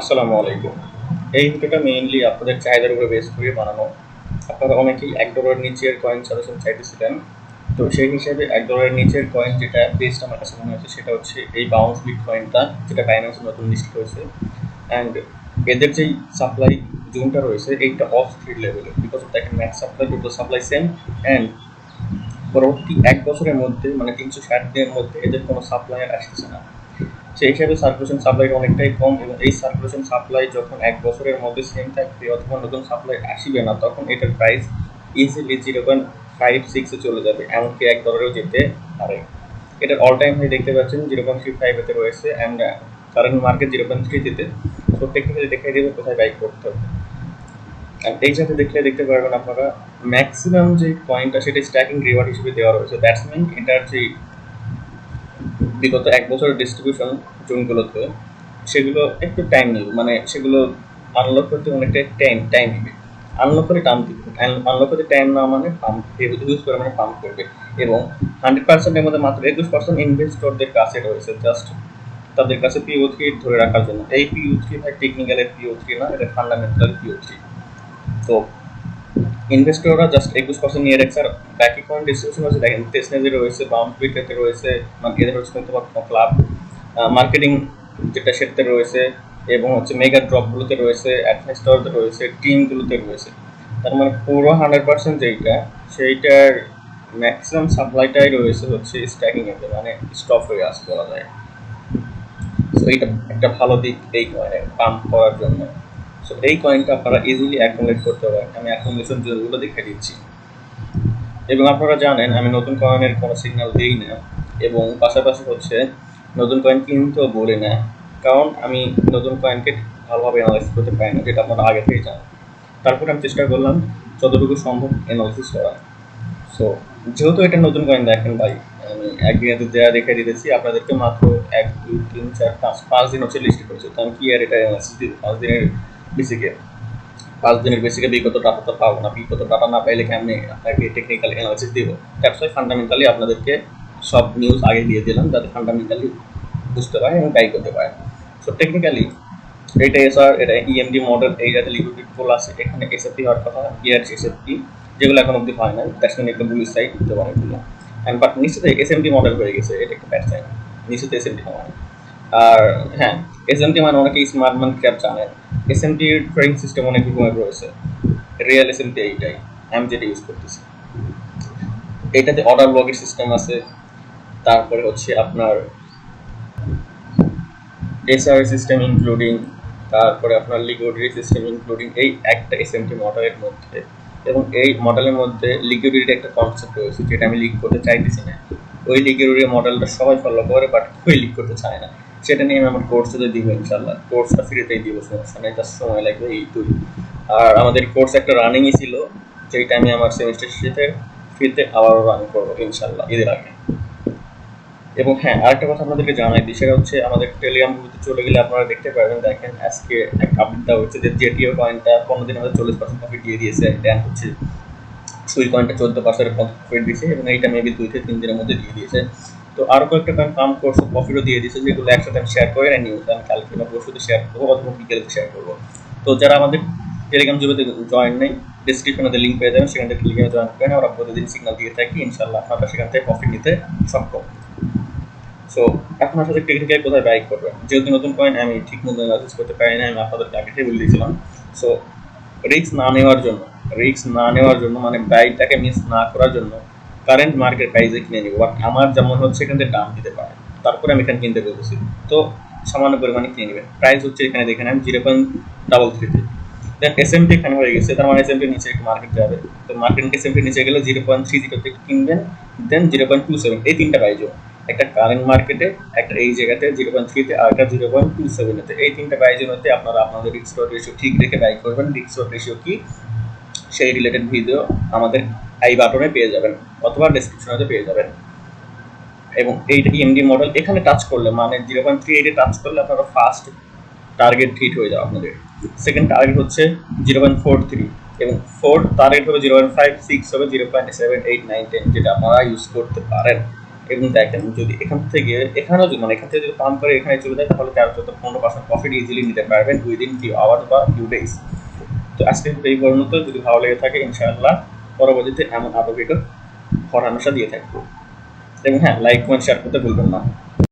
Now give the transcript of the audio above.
আসসালামু আলাইকুম। এই ভিডিওটা মেইনলি আপনাদের চাহিদার উপরে বেস করে বানানো। আপনারা অনেকেই $1 নিচের কয়েন সাজেশন চাইতেছিলেন। তো সেই হিসেবে $1 নিচের কয়েন যেটা বেস্ট আমার কাছে মনে হয়েছে সেটা হচ্ছে এই বাউন্স বিট কয়েনটা, যেটা বাইন্যান্সে নতুন লিস্ট হয়েছে। অ্যান্ড এদের যেই সাপ্লাই জোনটা রয়েছে এইটা অস্থির লেভেলের, বিকজ দেখেন max supply total supply same. And পরবর্তী 1 বছরের মধ্যে মানে 360 দিনের মধ্যে এদের কোনো সাপ্লায়ার আসতেছে না। সেই হিসাবে সার্কুলেশন সাপ্লাইটা অনেকটাই কম, এবং এই সার্কুলেশন সাপ্লাই যখন 1 বছরের মধ্যে সেম থাকবে অথবা নতুন সাপ্লাই আসবে না, তখন এটার প্রাইস ইজিলি 0.56-এ চলে যাবে, এমনকি $1-এও যেতে পারে। এটার অল টাইম হাই দেখতে পাচ্ছেন 0.35-এতে রয়েছে, অ্যান্ড কারেন্ট মার্কেট 0.3-তে। তো টেকনিক্যালি দেখাই দেবে কোথায় বাই করতে হবে। আর এই সাথে দেখলে দেখতে পারবেন আপনারা ম্যাক্সিমাম যে কয়েনটা সেটা স্ট্যাকিং রিওয়ার্ড হিসেবে দেওয়া রয়েছে। দ্যাটস মিন এটার যে বিগত 1 বছরের ডিস্ট্রিবিউশন জোনগুলোতে সেগুলো একটু টাইম নেবে, মানে সেগুলো আনলক করতে অনেকটা টাইম নেবে। আনলক করে টাইম দিবে, আনলক করতে টাইম না মানে পাম্প হিউজ পরিমাণে পাম্প করবে। এবং 100%-এর মধ্যে মাত্র 21% ইনভেস্টরদের কাছে রয়েছে জাস্ট তাদের কাছে PO3 ধরে রাখার জন্য। এই PO3 ভাই টেকনিক্যালের PO3 না, এটা ফান্ডামেন্টাল PO3। তো ইনভেস্টররা জাস্ট 21% নিয়ে রাখছে। আর বাকি কয়েন ডিস্ট্রিবিউশন হচ্ছে দেখেন টেসনেজে রয়েছে, বাউন্স বিটেতে রয়েছে, মানে এদের হচ্ছে ক্লাব মার্কেটিং যেটা সেটাতে রয়েছে, এবং হচ্ছে মেগা ড্রপগুলোতে রয়েছে, অ্যাডভাইস্টরতে রয়েছে, টিমগুলোতে রয়েছে। তার মানে পুরো 100% যেইটা সেইটার ম্যাক্সিমাম সাপ্লাইটাই রয়েছে হচ্ছে স্ট্যাকিং এতে, মানে স্টপ হয়ে আসে বলা যায়। সো এইটা একটা ভালো দিক এই কয়েনের পাম্প করার জন্য। সো এই কয়েনটা আপনারা ইজিলি অ্যাকুমুলেট করতে পারেন। আমি অ্যাকুমুলেশন জোনগুলো দেখে দিচ্ছি। এবং আপনারা জানেন আমি নতুন কয়েনের কোনো সিগন্যাল দিই না, এবং পাশাপাশি হচ্ছে নতুন কয়েন কিনতেও বলি না, কারণ আমি নতুন কয়েনকে ভালোভাবে অ্যানালাইসিস করতে পারি না, যেটা আপনারা আগে থেকে জানেন। তারপরে আমি চেষ্টা করলাম যতটুকু সম্ভব অ্যানালাইসিস করা। সো যেহেতু এটা নতুন কয়েন দেখেন ভাই, আমি একদিনে যা দেখে দিতেছি আপনাদেরকে, মাত্র 1 2 3 4 5 দিন হচ্ছে লিস্ট করেছে। তো আমি কি আর এটা অ্যানালাইসিস দিব 5 দিনের বেসিকে? 5 দিনের বেসিকে বিগত ডাটা তো পাবো না, বিগত ডাটা না পাইলে কি আমি আপনাকে টেকনিক্যাল অ্যানালাইসিস দিব? দ্যাটস ওয়াই ফান্ডামেন্টালি আপনাদেরকে সব নিউজ আগে দিয়ে দিলাম, যাতে ফান্ডামেন্টালি বুঝতে পারে এবং গাইড করতে পারে। সো টেকনিক্যালি এটা এসআর, এটা EMD মডেল, এইটাতে লিকুইডিটি ফুল আছে। এখানে SFP হওয়ার কথা, ইয়ার SFP যেগুলো এখন অব্দি হয় না, দ্যাটস মিন একটা বুলিশ সাইড দিতে পারে এগুলো। অ্যান্ড বাট নিচেতে SMT মডেল হয়ে গেছে, এটা একটা ব্যাড সাইন। নিচেতে SMT হওয়া। আর হ্যাঁ, SMT মানে অনেকেই স্মার্ট মান ক্যাপ জানেন। SMT-র ট্রেডিং সিস্টেম অনেক রকমের রয়েছে। রিয়েল SMT এইটাই, আমি যেটা ইউজ করতেছি। এটাতে অর্ডার ব্লকের সিস্টেম আছে, তারপরে হচ্ছে আপনার SR সিস্টেম ইনক্লুডিং, তারপরে আপনার লিকুইডিটি সিস্টেম ইনক্লুডিং, এই একটা SMT মডেলের মধ্যে। এবং এই মডেলের মধ্যে লিকুইডিটির একটা কনসেপ্ট রয়েছে, যেটা আমি লিক করতে চাইতেছি না। ওই লিকুইডিটি মডেলটা সবাই ফলো করে, বাট কেউ লিক করতে চায় না। সেটা নিয়ে আমি আমার কোর্সে দিব ইনশাল্লাহ। কোর্সটা ফ্রিতেই দিব, সমস্যা নেই, জাস্ট সময় লাগবে এইটুই। আর আমাদের কোর্স একটা রানিংই ছিল, যেটা আমি আমার সেমিস্টার শেষে ফ্রিতে আবারও রান করবো ইনশাল্লাহ ঈদের আগে। এবং হ্যাঁ, আরেকটা কথা আপনাদেরকে জানাই দিই, সেটা হচ্ছে আমাদের টেলিগ্রাম গ্রুপে চলে গেলে আপনারা দেখতে পারবেন। দেখেন আজকে একটা আপডেট দেওয়া হচ্ছে যে জেটিও কয়েনটা 15 দিন আমাদের 40% প্রফিট দিয়ে দিয়েছে, দেন হচ্ছে সুই কয়েনটা 14% প্রফিট দিয়েছে, এবং এইটা মেবি 2 থেকে 3 দিনের মধ্যে দিয়ে দিয়েছে। তো আরও কয়েকটা কয়েন পাম্প করছে, প্রফিটও দিয়ে দিয়েছে, যেগুলো একসাথে আমি শেয়ার করে নিউজ আমি কালকে বা পরশুতে শেয়ার করবো, অথবা বিকেলে শেয়ার করবো। তো যারা আমাদের টেলিগ্রাম গ্রুপে জয়েন নেই, ডিসক্রিপশনে লিঙ্ক পেয়ে যাবেন, সেখান থেকে টেলিগ্রামে জয়েন করেন। আমরা প্রতিদিন সিগন্যাল দিয়ে থাকি, ইনশাল্লাহ আপনারা সেখান থেকে প্রফিট নিতে সক্ষম। সো এখন আসলে টেকনিক্যালি কোথায় বাই করবেন, যেহেতু নতুন কয়েন আমি ঠিক মতো অ্যানালাইসিস করতে পারি না, আমি আপনাদেরকে আগে থেকে বলে দিয়েছিলাম। সো রিস্ক না নেওয়ার জন্য মানে বাইটাকে মিস না করার জন্য কারেন্ট মার্কেট প্রাইসে কিনে নিব। বাট আমার যেমন হচ্ছে এখান থেকে দাম দিতে পারে, তারপরে আমি এখানে কিনতে বলতেছি। তো সামান্য পরিমাণে কিনে নেবেন। প্রাইস হচ্ছে এখানে দেখেন আমি 0.33। দেন SMT এখানে হয়ে গেছে, তার মানে SMT নিচে মার্কেট যাবে। তো মার্কেট SMT নিচে গেলে 0.30 থেকে কিনবেন, দেন 0.27, এই তিনটা প্রাইজও একটা কারেন্ট মার্কেটে, একটা এই জায়গাতে 0.3-তে, আর একটা 0.27-তে। এই তিনটা প্রাইজের মধ্যে আপনারা আপনাদের রিস্ক রড রেশিও ঠিক রেখে বাই করবেন। রিস্ক রড রেশিও কি সেই রিলেটেড ভিডিও আমাদের আই বাটনে পেয়ে যাবেন, অথবা ডেসক্রিপশনে পেয়ে যাবেন। এবং এইটা EMD মডেল এখানে টাচ করলে, মানে 0.38-এ টাচ করলে আপনারা ফার্স্ট টার্গেট হিট হয়ে যাবে আপনাদের। সেকেন্ড টার্গেট হচ্ছে 0.43, এবং ফোর্থ টার্গেট হবে 0.56, হবে 0.7, 8, 9, 10, যেটা আপনারা ইউজ করতে পারেন। এবং দেখেন যদি এখানেও যদি মানে এখান থেকে যদি পাম্প করে এখানে চলে যায় তাহলে 13-15% প্রফিট ইজিলি নিতে পারবেন উইদিন ফিউ আওয়ার বা ফিউ ডেজ। তো আজকে এই পর্যন্ত, যদি ভালো লেগে থাকে ইনশাআল্লাহ পরবর্তীতে এমন আরো ভিডিও হর হামেশা দিয়ে থাকবো। এবং হ্যাঁ, লাইক কমেন্ট শেয়ার করতে ভুলবেন না।